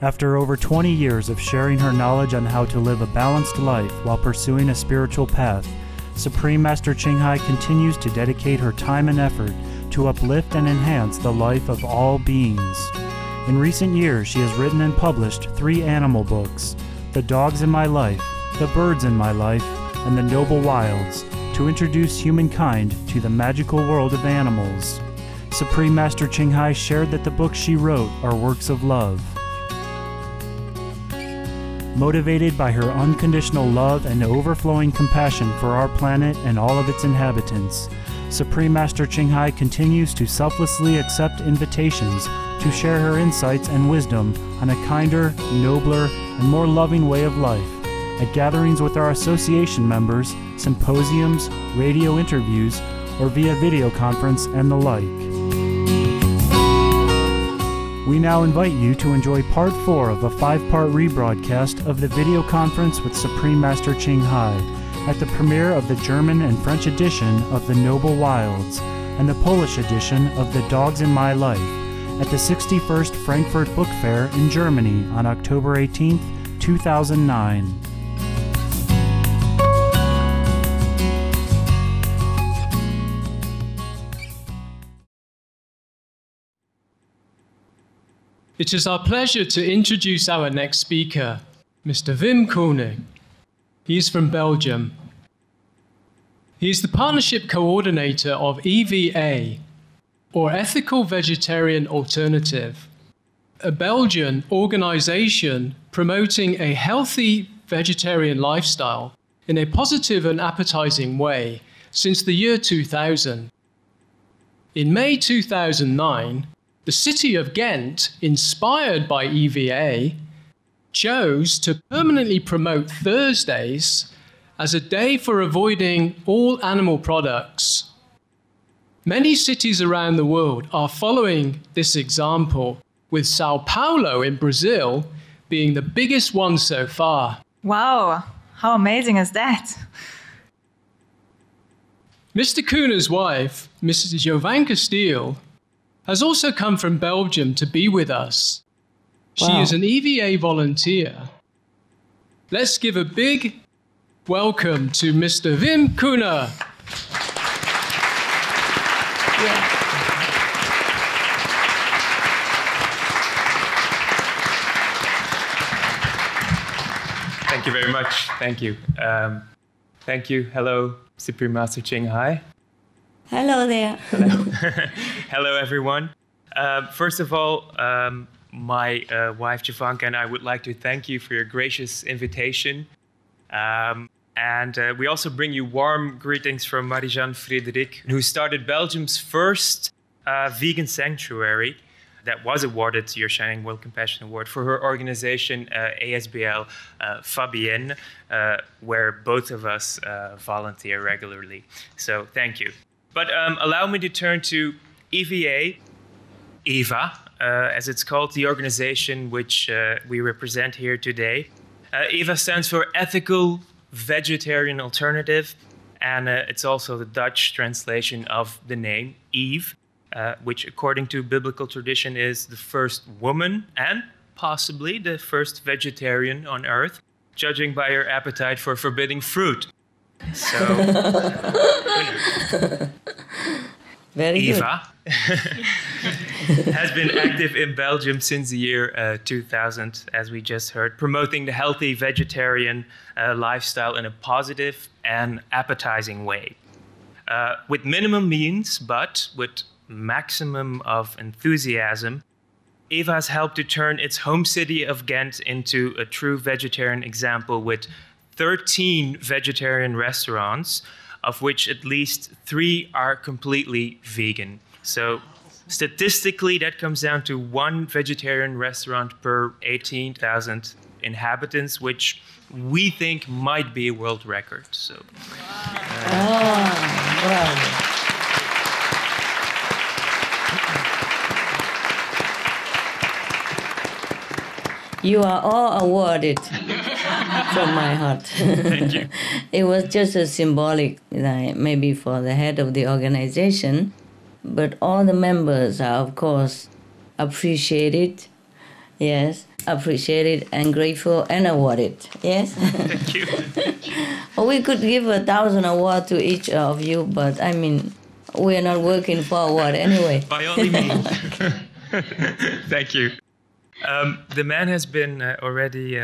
After over 20 years of sharing her knowledge on how to live a balanced life while pursuing a spiritual path, Supreme Master Ching Hai continues to dedicate her time and effort to uplift and enhance the life of all beings. In recent years, she has written and published 3 animal books, The Dogs in My Life, The Birds in My Life, and The Noble Wilds, to introduce humankind to the magical world of animals. Supreme Master Ching Hai shared that the books she wrote are works of love. Motivated by her unconditional love and overflowing compassion for our planet and all of its inhabitants, Supreme Master Ching Hai continues to selflessly accept invitations to share her insights and wisdom on a kinder, nobler, and more loving way of life at gatherings with our association members, symposiums, radio interviews, or via video conference and the like. We now invite you to enjoy Part 4 of a 5-part rebroadcast of the video conference with Supreme Master Ching Hai at the premiere of the German and French edition of The Noble Wilds and the Polish edition of The Dogs in My Life at the 61st Frankfurt Book Fair in Germany on October 18, 2009. It is our pleasure to introduce our next speaker, Mr. Wim Koning. He is from Belgium. He is the Partnership Coordinator of EVA, or Ethical Vegetarian Alternative, a Belgian organization promoting a healthy vegetarian lifestyle in a positive and appetizing way since the year 2000. In May 2009, the city of Ghent, inspired by EVA, chose to permanently promote Thursdays as a day for avoiding all animal products. Many cities around the world are following this example, with Sao Paulo in Brazil being the biggest one so far. Wow, how amazing is that? Mr. Koener's wife, Mrs. Jovanka Steele, has also come from Belgium to be with us. She is an EVA volunteer. Let's give a big welcome to Mr. Wim Koener. Thank you very much. Thank you. Thank you. Hello, Supreme Master Ching Hai. Hello there. Hello. Hello, everyone. First of all, my wife, Jovanka, and I would like to thank you for your gracious invitation. And we also bring you warm greetings from Marie-Jeanne Frédéric, who started Belgium's first vegan sanctuary that was awarded your Shining World Compassion Award for her organization, ASBL Fabienne, where both of us volunteer regularly. So thank you. But allow me to turn to EVA, as it's called, the organization which we represent here today. EVA stands for Ethical Vegetarian Alternative, and it's also the Dutch translation of the name Eve, which according to biblical tradition is the first woman and possibly the first vegetarian on earth, judging by her appetite for forbidden fruit. So, Very Eva has been active in Belgium since the year 2000, as we just heard, promoting the healthy vegetarian lifestyle in a positive and appetizing way. With minimum means, but with maximum of enthusiasm, Eva has helped to turn its home city of Ghent into a true vegetarian example with 13 vegetarian restaurants, of which at least 3 are completely vegan. So statistically, that comes down to 1 vegetarian restaurant per 18,000 inhabitants, which we think might be a world record. So, wow. You are all awarded from my heart. Thank you. It was just a symbolic, maybe for the head of the organization, but all the members are, of course, appreciated. Yes, appreciated and grateful and awarded. Yes? Thank you. Well, we could give 1,000 awards to each of you, but I mean, we are not working for award anyway. By all means. Thank you. The man has been already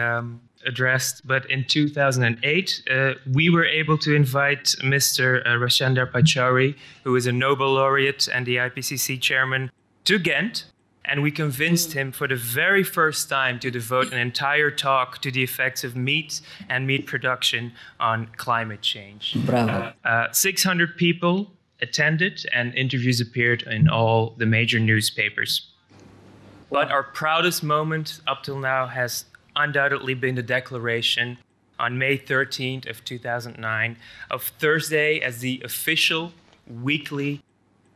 addressed, but in 2008, we were able to invite Mr. Rashendra Pachauri, who is a Nobel laureate and the IPCC chairman, to Ghent, and we convinced him for the very first time to devote an entire talk to the effects of meat and meat production on climate change. Bravo. 600 people attended, and interviews appeared in all the major newspapers. But our proudest moment up till now has undoubtedly been the declaration on May 13th of 2009 of Thursday as the official weekly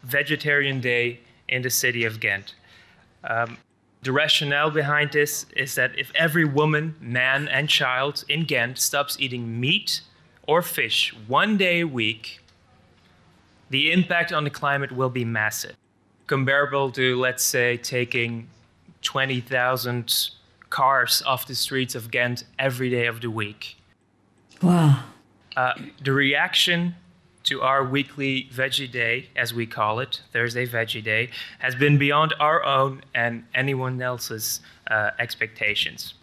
vegetarian day in the city of Ghent. The rationale behind this is that if every woman, man, and child in Ghent stops eating meat or fish 1 day a week, the impact on the climate will be massive, comparable to, let's say, taking 20,000 cars off the streets of Ghent every day of the week. Wow. The reaction to our weekly Veggie Day, as we call it, Thursday Veggie Day, has been beyond our own and anyone else's expectations.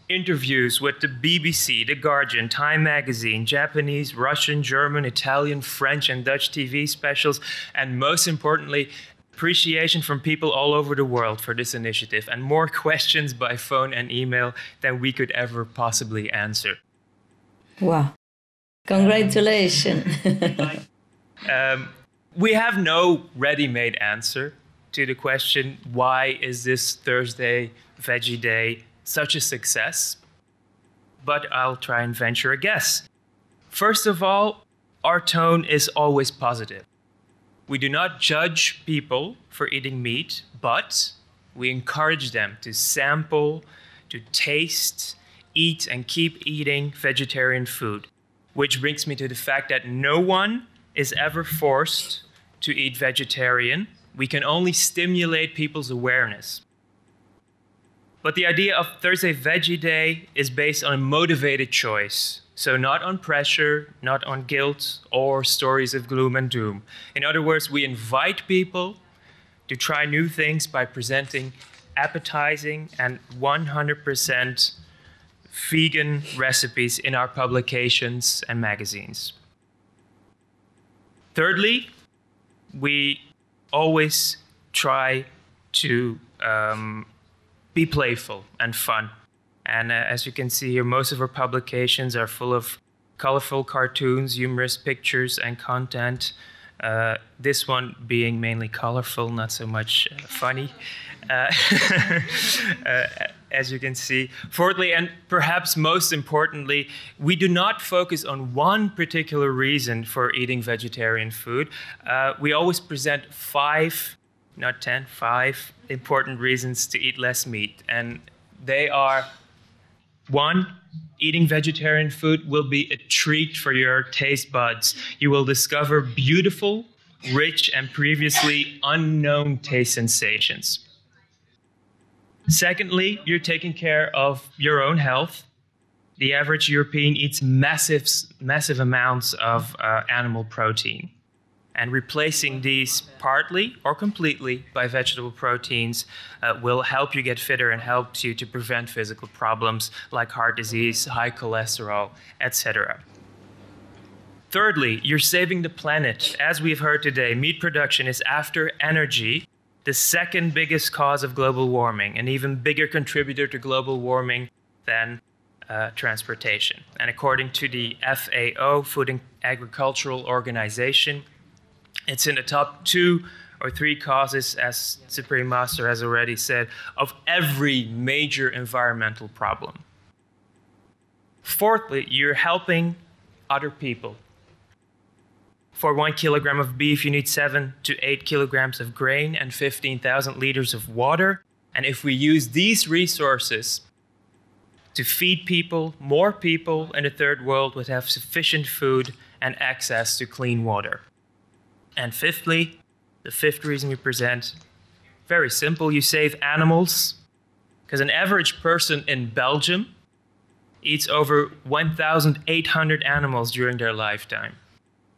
Interviews with the BBC, The Guardian, Time Magazine, Japanese, Russian, German, Italian, French, and Dutch TV specials, and most importantly, appreciation from people all over the world for this initiative, and more questions by phone and email than we could ever possibly answer. Wow. Congratulations. We have no ready-made answer to the question, why is this Thursday Veggie Day such a success? But I'll try and venture a guess. First of all, our tone is always positive. We do not judge people for eating meat, but we encourage them to sample, to taste, eat, and keep eating vegetarian food. Which brings me to the fact that no one is ever forced to eat vegetarian. We can only stimulate people's awareness. But the idea of Thursday Veggie Day is based on a motivated choice. So not on pressure, not on guilt, or stories of gloom and doom. In other words, we invite people to try new things by presenting appetizing and 100% vegan recipes in our publications and magazines. Thirdly, we always try to be playful and fun. And as you can see here, most of our publications are full of colorful cartoons, humorous pictures, and content. This one being mainly colorful, not so much funny, as you can see. Fourthly, and perhaps most importantly, we do not focus on one particular reason for eating vegetarian food. We always present 5, not 10, 5 important reasons to eat less meat. And they are: 1, eating vegetarian food will be a treat for your taste buds. You will discover beautiful, rich, and previously unknown taste sensations. Secondly, you're taking care of your own health. The average European eats massive amounts of animal protein. And replacing these partly or completely by vegetable proteins will help you get fitter and helps you to prevent physical problems like heart disease, high cholesterol, etc. Thirdly, you're saving the planet. As we've heard today, meat production is, after energy, the second biggest cause of global warming, an even bigger contributor to global warming than transportation. And according to the FAO, Food and Agricultural Organization, it's in the top 2 or 3 causes, as Supreme Master has already said, of every major environmental problem. Fourthly, you're helping other people. For 1 kilogram of beef, you need 7 to 8 kilograms of grain and 15,000 liters of water. And if we use these resources to feed people, more people in the third world would have sufficient food and access to clean water. And fifthly, the fifth reason we present, Very simple. You save animals, because an average person in Belgium eats over 1,800 animals during their lifetime.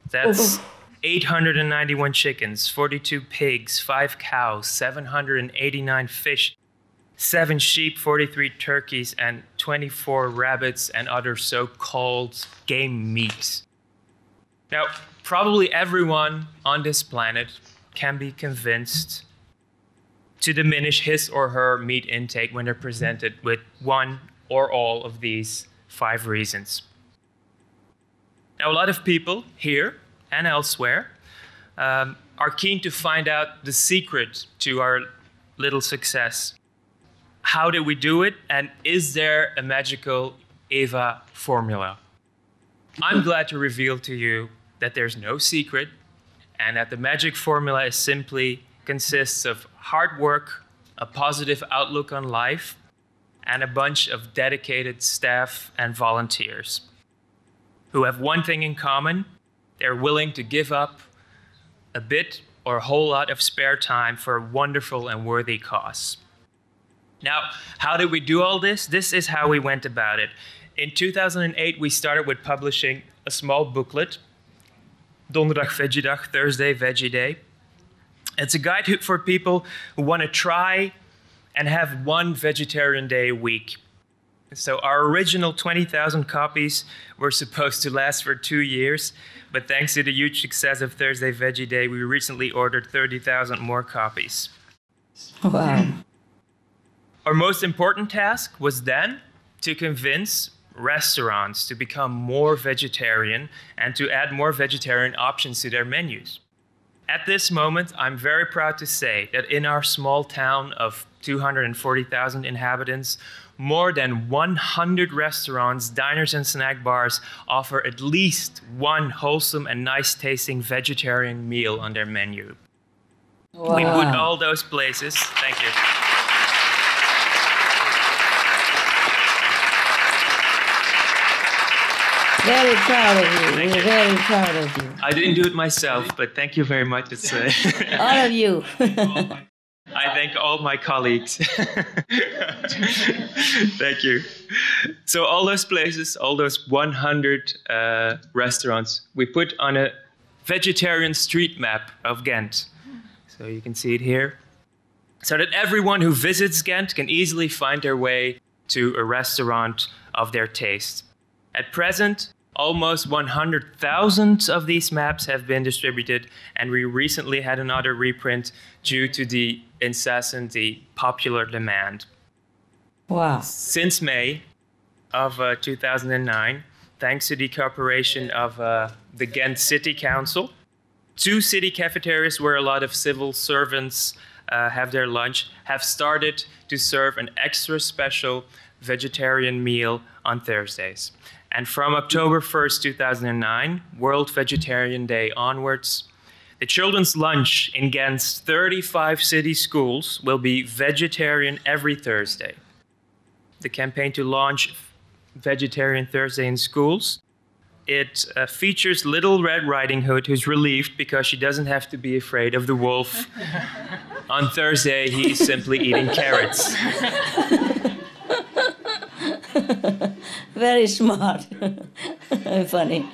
That's 891 chickens, 42 pigs, 5 cows, 789 fish, 7 sheep, 43 turkeys, and 24 rabbits and other so-called game meat. Now, probably everyone on this planet can be convinced to diminish his or her meat intake when they're presented with one or all of these 5 reasons. Now, a lot of people here and elsewhere are keen to find out the secret to our little success. How did we do it? And is there a magical EVA formula? I'm glad to reveal to you that there's no secret and that the magic formula is simply consists of hard work, a positive outlook on life, and a bunch of dedicated staff and volunteers who have one thing in common: they're willing to give up a bit or a whole lot of spare time for a wonderful and worthy cause. Now, how did we do all this? This is how we went about it. In 2008, we started with publishing a small booklet, Donderdag Veggie Dag, Thursday Veggie Day. It's a guide for people who want to try and have one vegetarian day a week. So our original 20,000 copies were supposed to last for 2 years, but thanks to the huge success of Thursday Veggie Day, we recently ordered 30,000 more copies. Wow. Our most important task was then to convince restaurants to become more vegetarian and to add more vegetarian options to their menus. At this moment, I'm very proud to say that in our small town of 240,000 inhabitants, more than 100 restaurants, diners, and snack bars offer at least one wholesome and nice-tasting vegetarian meal on their menu. Wow. We put all those places. Thank you. Very proud of you. Thank We're you. very proud of you. I didn't do it myself, but thank you very much. It's, All of you. I thank all my colleagues. Thank you. So all those places, all those 100 restaurants, we put on a vegetarian street map of Ghent. So you can see it here. So that everyone who visits Ghent can easily find their way to a restaurant of their taste. At present, almost 100,000 of these maps have been distributed, and we recently had another reprint due to the incessantly popular demand. Wow. Since May of 2009, thanks to the cooperation of the Ghent City Council, 2 city cafeterias where a lot of civil servants have their lunch have started to serve an extra special vegetarian meal on Thursdays. And from October 1st, 2009, World Vegetarian Day onwards, the children's lunch in Ghent's 35 city schools will be vegetarian every Thursday. The campaign to launch Vegetarian Thursday in schools, it features Little Red Riding Hood, who's relieved because she doesn't have to be afraid of the wolf. On Thursday, he's simply eating carrots. Very smart. Funny.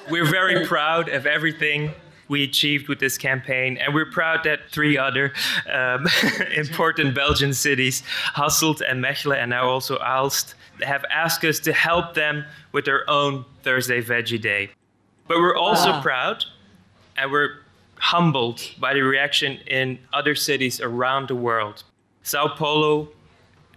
We're very proud of everything we achieved with this campaign, and we're proud that 3 other important Belgian cities, Hasselt and Mechelen and now also Aalst, have asked us to help them with their own Thursday Veggie Day. But we're also proud, and we're humbled by the reaction in other cities around the world. Sao Paulo,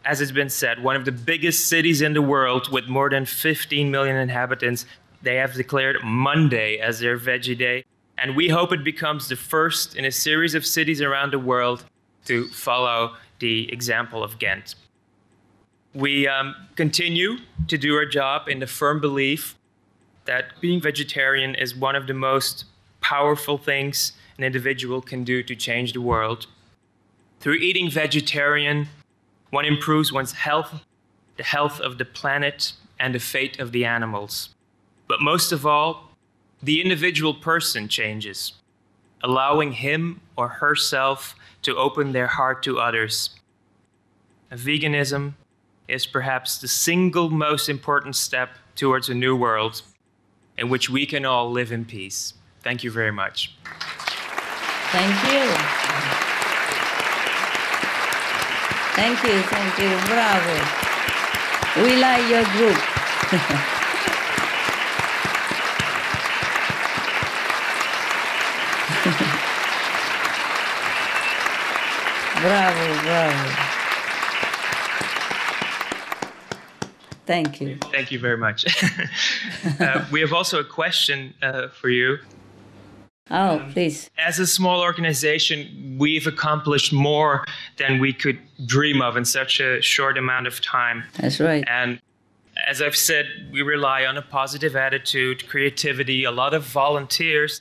as it's been said, one of the biggest cities in the world with more than 15 million inhabitants, they have declared Monday as their Veggie Day. And we hope it becomes the first in a series of cities around the world to follow the example of Ghent. We continue to do our job in the firm belief that being vegetarian is one of the most powerful things an individual can do to change the world. Through eating vegetarian, one improves one's health, the health of the planet, and the fate of the animals. But most of all, the individual person changes. allowing him or herself to open their heart to others. Veganism is perhaps the single most important step towards a new world in which we can all live in peace. Thank you very much. Thank you. Thank you, thank you. Bravo. We like your group. Bravo, bravo. Thank you. Thank you very much. We have also a question for you. Oh, please. As a small organization, we've accomplished more than we could dream of in such a short amount of time. That's right. And as I've said, we rely on a positive attitude, creativity, a lot of volunteers.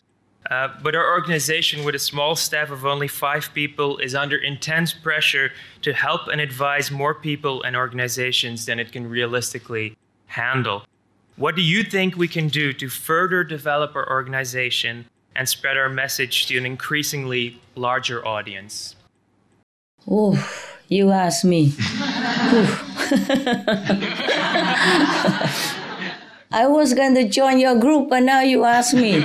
But our organization, with a small staff of only 5 people, is under intense pressure to help and advise more people and organizations than it can realistically handle. What do you think we can do to further develop our organization and spread our message to an increasingly larger audience? Oh, you asked me. I was going to join your group, but now you ask me.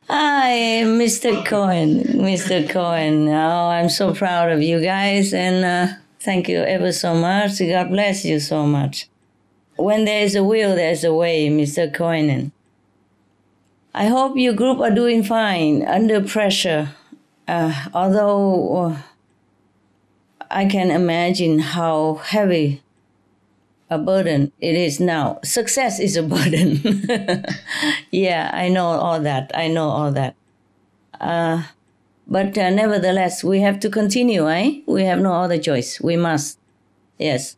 Hi, Mr. Cohen. Oh, I'm so proud of you guys, and thank you ever so much. God bless you so much. When there is a will, there's a way, Mr. Cohen. I hope your group are doing fine under pressure, although I can imagine how heavy a burden it is now. Success is a burden. Yeah, I know all that. But nevertheless, we have to continue, eh? We have no other choice. We must. Yes.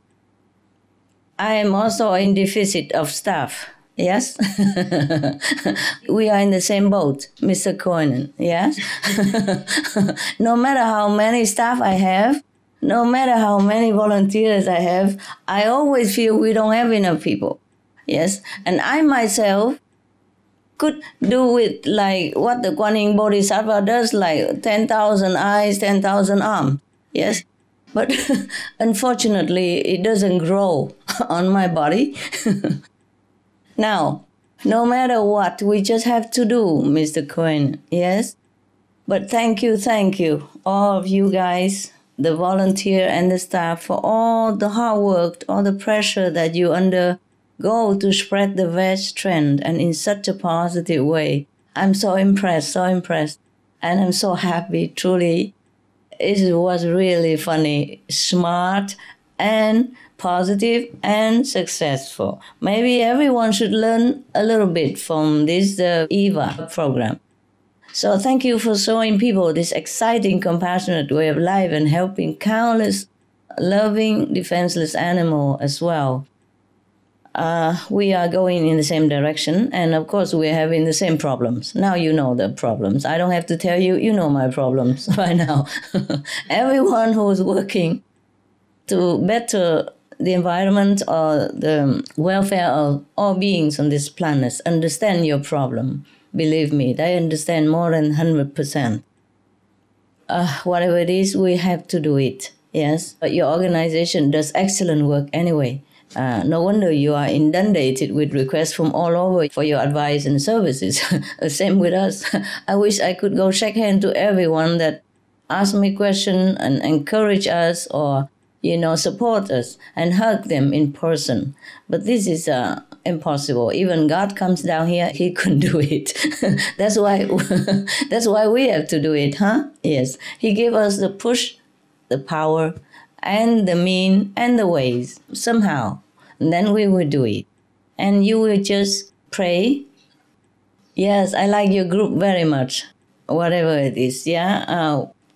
I am also in deficit of staff. Yes? We are in the same boat, Mr. Cohen. Yes? No matter how many staff I have, no matter how many volunteers I have, I always feel we don't have enough people. Yes? And I myself could do with like what the Kuan Yin Bodhisattva does, like 10,000 eyes, 10,000 arms. Yes? But unfortunately, it doesn't grow on my body. Now, no matter what, we just have to do, Mr. Cohen. Yes? But thank you, all of you guys, the volunteer and the staff, for all the hard work, all the pressure that you undergo to spread the veg trend, and in such a positive way. I'm so impressed, and I'm so happy, truly. It was really funny, smart, and positive, and successful. Maybe everyone should learn a little bit from this EVA program. So thank you for showing people this exciting, compassionate way of life and helping countless loving, defenseless animals as well. We are going in the same direction, and of course we're having the same problems. Now you know the problems. I don't have to tell you, you know my problems by now. Everyone who is working to better the environment or the welfare of all beings on this planet understand your problem. Believe me, they understand more than 100%. Whatever it is, we have to do it, yes? But your organization does excellent work anyway. No wonder you are inundated with requests from all over for your advice and services. Same with us. I wish I could go shake hands to everyone that asks me questions and encourage us or, support us and hug them in person. But this is impossible. Even God comes down here, he couldn't do it. That's why we have to do it, huh? Yes. He gave us the push, the power, and the mean and the ways somehow. And then we will do it. And you will just pray. Yes, I like your group very much. Whatever it is, yeah?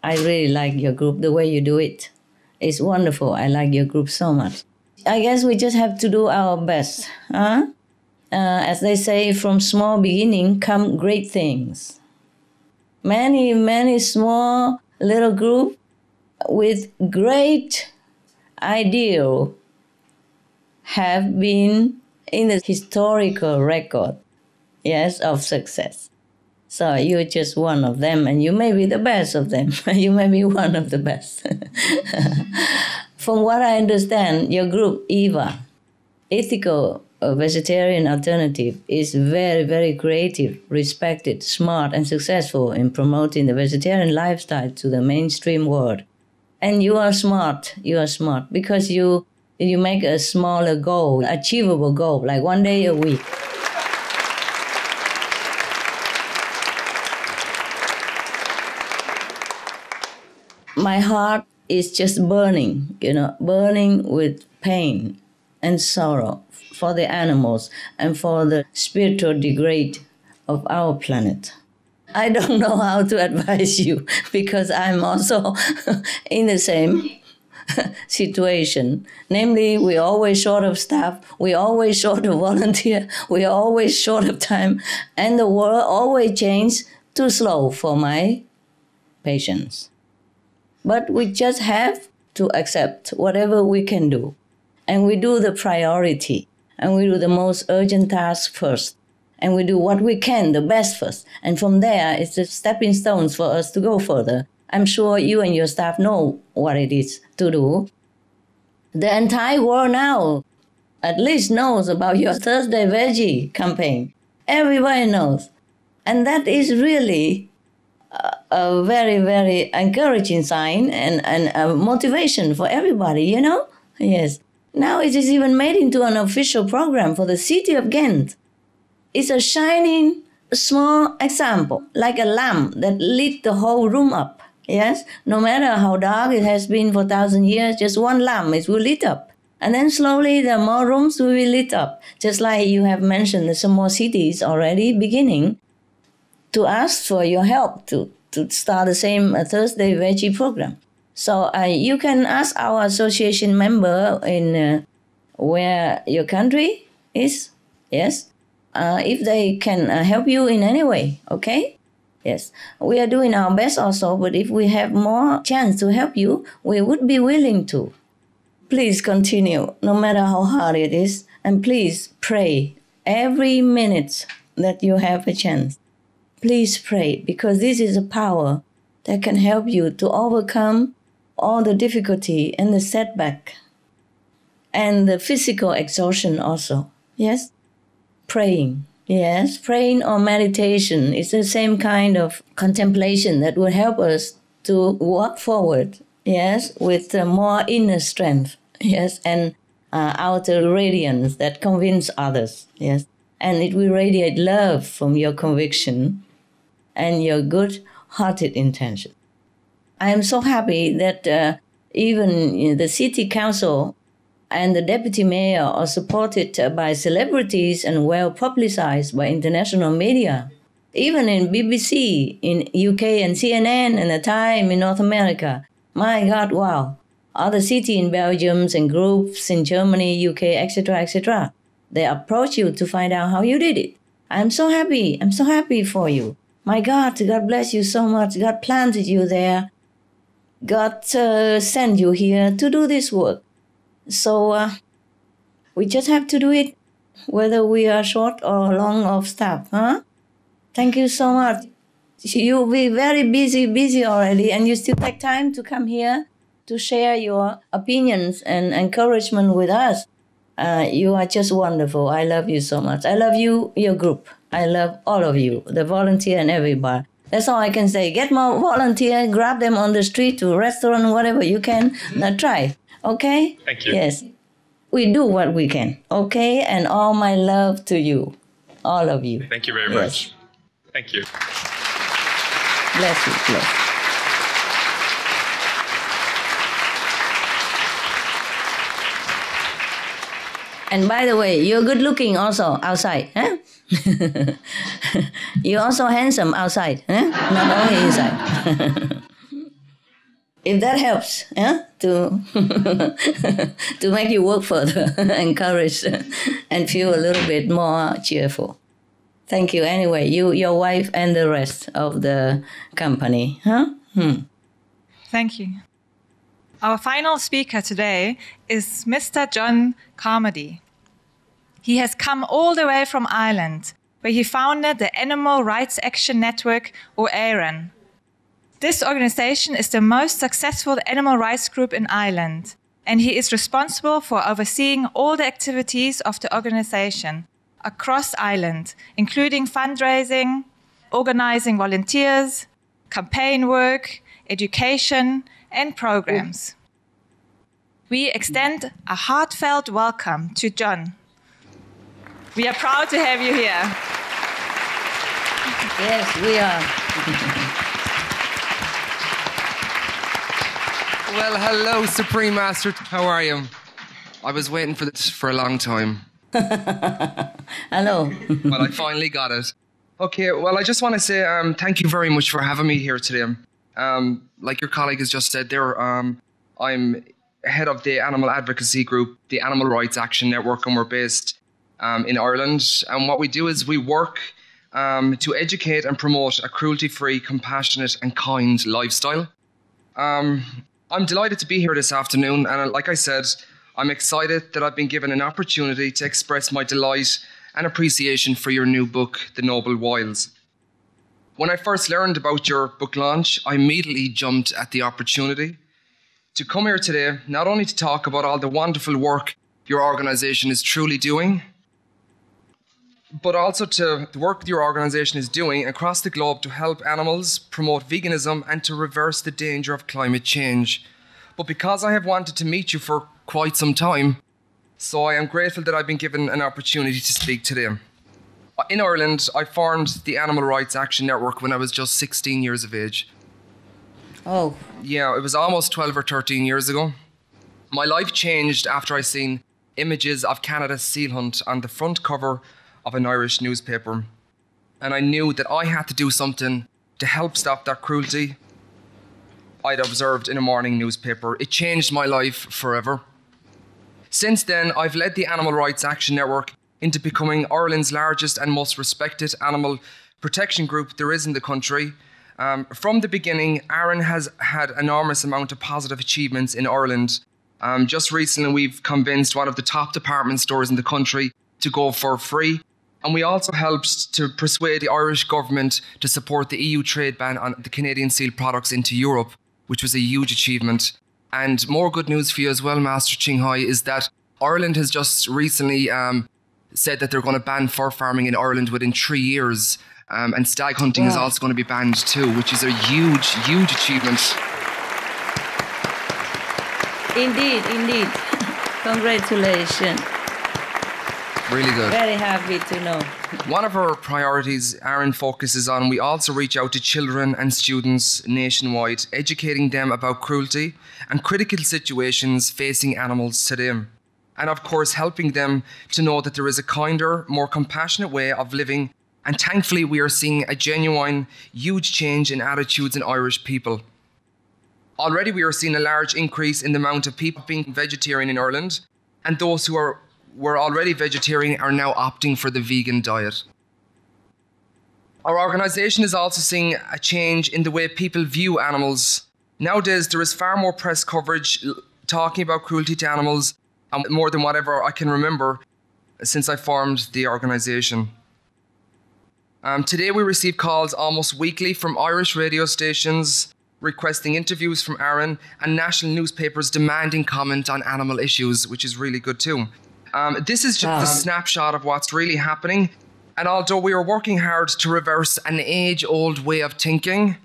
I really like your group, the way you do it. It's wonderful. I like your group so much. I guess we just have to do our best. Huh? As they say, from small beginning come great things. Many, many small little groups with great ideal have been in the historical record yes, of success. So you're just one of them, and you may be the best of them. You may be one of the best. From what I understand, your group, EVA, Ethical Vegetarian Alternative, is very, very creative, respected, smart, and successful in promoting the vegetarian lifestyle to the mainstream world. And you are smart. You are smart because you make a smaller goal, achievable goal, like one day a week. My heart is just burning, burning with pain and sorrow for the animals and for the spiritual degrade of our planet. I don't know how to advise you because I'm also in the same situation. Namely, we're always short of staff, we're always short of volunteer, we're always short of time, and the world always changes too slow for my patients. But we just have to accept whatever we can do. And we do the priority. And we do the most urgent task first. And we do what we can, the best first. And from there, it's the stepping stones for us to go further. I'm sure you and your staff know what it is to do. The entire world now at least knows about your Thursday Veggie campaign. Everybody knows. And that is really a very, very encouraging sign and a motivation for everybody, Yes. Now it is even made into an official program for the city of Ghent. It's a shining, small example, like a lamp that lit the whole room up. Yes? No matter how dark it has been for 1,000 years, just one lamp, it will lit up. And then slowly the more rooms will be lit up. Just like you have mentioned, some more cities already beginning to ask for your help to start the same Thursday Veggie program. So you can ask our association member in where your country is, yes, if they can help you in any way, okay? Yes, we are doing our best also, but if we have more chance to help you, we would be willing to. Please continue, no matter how hard it is, and please pray every minute that you have a chance. Please pray, because this is a power that can help you to overcome all the difficulty and the setback and the physical exhaustion also. Yes? Praying. Yes, praying or meditation is the same kind of contemplation that will help us to walk forward, yes, with more inner strength, yes, and outer radiance that convince others, yes. And it will radiate love from your conviction and your good-hearted intention. I am so happy that even the city council and the deputy mayor are supported by celebrities and well publicized by international media. Even in BBC, in UK and CNN and The Time in North America. My God, wow. Other cities in Belgium and groups in Germany, UK, etc., etc. They approach you to find out how you did it. I'm so happy. I'm so happy for you. My God, God bless you so much. God planted you there. God sent you here to do this work. So we just have to do it, whether we are short or long of staff, huh? Thank you so much. You'll be very busy already, and you still take time to come here to share your opinions and encouragement with us. You are just wonderful. I love you so much. I love you, your group. I love all of you, the volunteer and everybody. That's all I can say. Get more volunteers, grab them on the street, to restaurant, whatever you can. Now try, okay? Thank you. Yes. We do what we can, okay? And all my love to you, all of you. Thank you very much. Thank you. Bless you, bless. And by the way, you're good looking also outside, huh? You're also handsome outside, huh? Not only inside. If that helps, to to make you work further, encourage, and feel a little bit more cheerful. Thank you. Anyway, you, your wife, and the rest of the company, huh? Thank you. Our final speaker today is Mr. John Carmody. He has come all the way from Ireland where he founded the Animal Rights Action Network, or ARAN. This organization is the most successful animal rights group in Ireland, and he is responsible for overseeing all the activities of the organization across Ireland, including fundraising, organizing volunteers, campaign work, education, and programs. We extend a heartfelt welcome to John. We are proud to have you here. Yes, we are. Well, hello, Supreme Master. How are you? I was waiting for this for a long time. Hello. Well, I finally got it. Okay, well, I just want to say thank you very much for having me here today. Like your colleague has just said there, I'm head of the animal advocacy group, the Animal Rights Action Network, and we're based in Ireland. And what we do is we work to educate and promote a cruelty-free, compassionate and kind lifestyle. I'm delighted to be here this afternoon, and like I said, I'm excited that I've been given an opportunity to express my delight and appreciation for your new book, The Noble Wilds. When I first learned about your book launch, I immediately jumped at the opportunity to come here today, not only to talk about all the wonderful work your organisation is truly doing, but also to the work your organisation is doing across the globe to help animals, promote veganism and to reverse the danger of climate change. But because I have wanted to meet you for quite some time, so I am grateful that I've been given an opportunity to speak today. In Ireland, I formed the Animal Rights Action Network when I was just 16 years of age. Oh. Yeah, it was almost 12 or 13 years ago. My life changed after I seen images of Canada's seal hunt on the front cover of an Irish newspaper. And I knew that I had to do something to help stop that cruelty I'd observed in a morning newspaper. It changed my life forever. Since then, I've led the Animal Rights Action Network into becoming Ireland's largest and most respected animal protection group there is in the country. From the beginning, ARAN has had an enormous amount of positive achievements in Ireland. Just recently, we've convinced one of the top department stores in the country to go for free. And we also helped to persuade the Irish government to support the EU trade ban on the Canadian seal products into Europe, which was a huge achievement. And more good news for you as well, Master Ching Hai, is that Ireland has just recently said that they're going to ban fur farming in Ireland within 3 years. And stag hunting is also going to be banned too, which is a huge, huge achievement. Indeed, indeed. Congratulations. Really good. Very happy to know. One of our priorities ARAN focuses on, we also reach out to children and students nationwide, educating them about cruelty and critical situations facing animals today. And of course, helping them to know that there is a kinder, more compassionate way of living. And thankfully, we are seeing a genuine, huge change in attitudes in Irish people. Already, we are seeing a large increase in the amount of people being vegetarian in Ireland, and those who were already vegetarian are now opting for the vegan diet. Our organisation is also seeing a change in the way people view animals. Nowadays, there is far more press coverage talking about cruelty to animals, and more than whatever I can remember since I formed the organisation. Today, we receive calls almost weekly from Irish radio stations requesting interviews from ARAN and national newspapers demanding comment on animal issues, which is really good too. This is just a snapshot of what's really happening. And although we are working hard to reverse an age-old way of thinking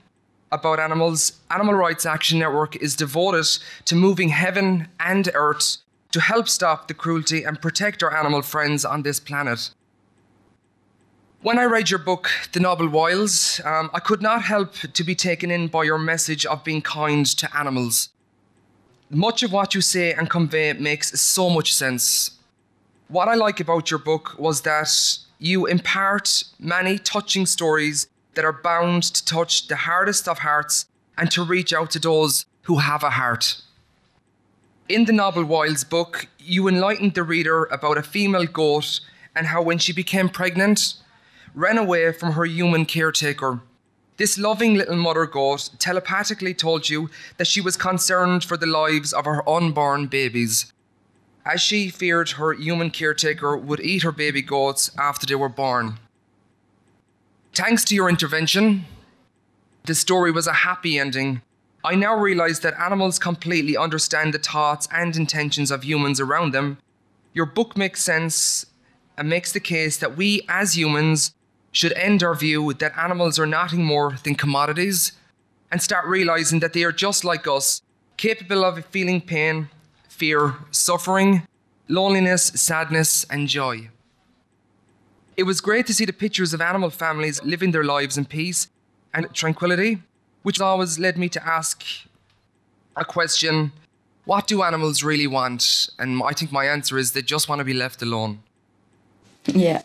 about animals, Animal Rights Action Network is devoted to moving heaven and earth to help stop the cruelty and protect our animal friends on this planet. When I read your book, The Noble Wilds, I could not help to be taken in by your message of being kind to animals. Much of what you say and convey makes so much sense. What I like about your book was that you impart many touching stories that are bound to touch the hardest of hearts and to reach out to those who have a heart. In the Noble Wilds book, you enlightened the reader about a female goat and how when she became pregnant, ran away from her human caretaker. This loving little mother goat telepathically told you that she was concerned for the lives of her unborn babies, as she feared her human caretaker would eat her baby goats after they were born. Thanks to your intervention, the story was a happy ending. I now realize that animals completely understand the thoughts and intentions of humans around them. Your book makes sense and makes the case that we as humans should end our view that animals are nothing more than commodities and start realizing that they are just like us, capable of feeling pain, fear, suffering, loneliness, sadness, and joy. It was great to see the pictures of animal families living their lives in peace and tranquility, which always led me to ask a question: what do animals really want? And I think my answer is they just want to be left alone. Yeah.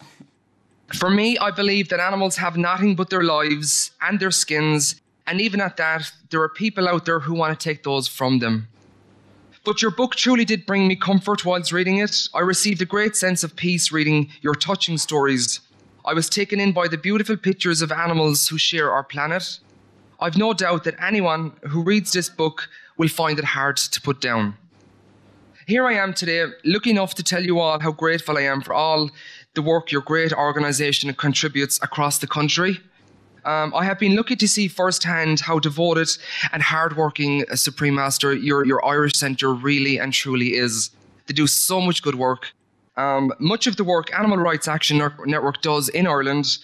For me, I believe that animals have nothing but their lives and their skins, and even at that, there are people out there who want to take those from them. But your book truly did bring me comfort whilst reading it. I received a great sense of peace reading your touching stories. I was taken in by the beautiful pictures of animals who share our planet. I've no doubt that anyone who reads this book will find it hard to put down. Here I am today, lucky enough to tell you all how grateful I am for all the work your great organisation contributes across the country. I have been lucky to see firsthand how devoted and hardworking a Supreme Master your Irish Centre really and truly is. They do so much good work. Much of the work Animal Rights Action Network does in Ireland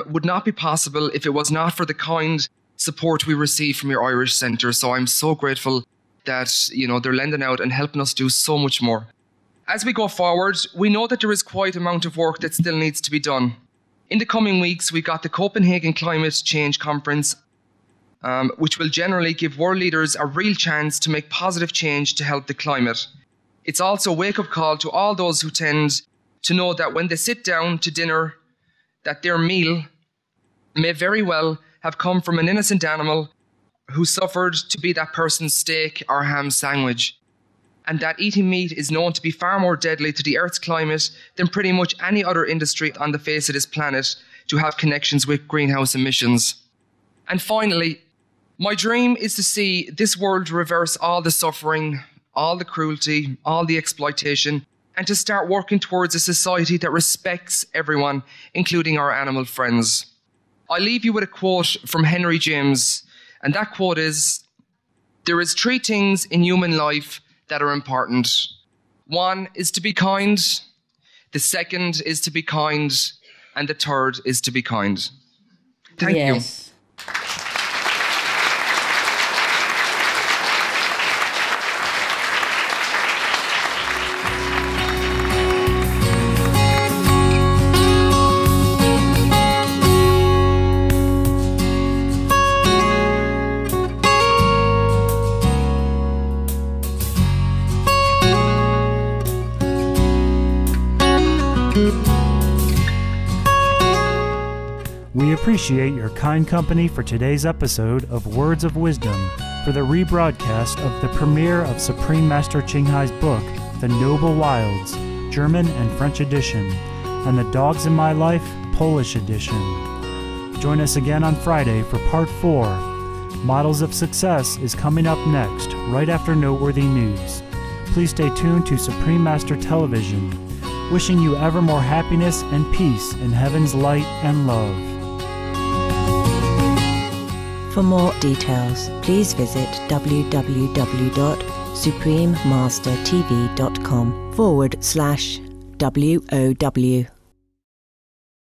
would not be possible if it was not for the kind support we receive from your Irish Centre. So I'm so grateful that they're lending out and helping us do so much more. As we go forward, we know that there is quite an amount of work that still needs to be done. In the coming weeks, we've got the Copenhagen Climate Change Conference, which will generally give world leaders a real chance to make positive change to help the climate. It's also a wake-up call to all those who tend to know that when they sit down to dinner, that their meal may very well have come from an innocent animal who suffered to be that person's steak or ham sandwich, and that eating meat is known to be far more deadly to the Earth's climate than pretty much any other industry on the face of this planet to have connections with greenhouse emissions. And finally, my dream is to see this world reverse all the suffering, all the cruelty, all the exploitation, and to start working towards a society that respects everyone, including our animal friends. I leave you with a quote from Henry James, and that quote is, "There is 3 things in human life that are important. 1 is to be kind, the 2nd is to be kind, and the 3rd is to be kind." Thank you. We appreciate your kind company for today's episode of Words of Wisdom for the rebroadcast of the premiere of Supreme Master Ching Hai's book, The Noble Wilds, German and French edition, and The Dogs in My Life, Polish edition. Join us again on Friday for Part 4. Models of Success is coming up next, right after Noteworthy News. Please stay tuned to Supreme Master Television, wishing you ever more happiness and peace in heaven's light and love. For more details, please visit www.suprememastertv.com/WOW.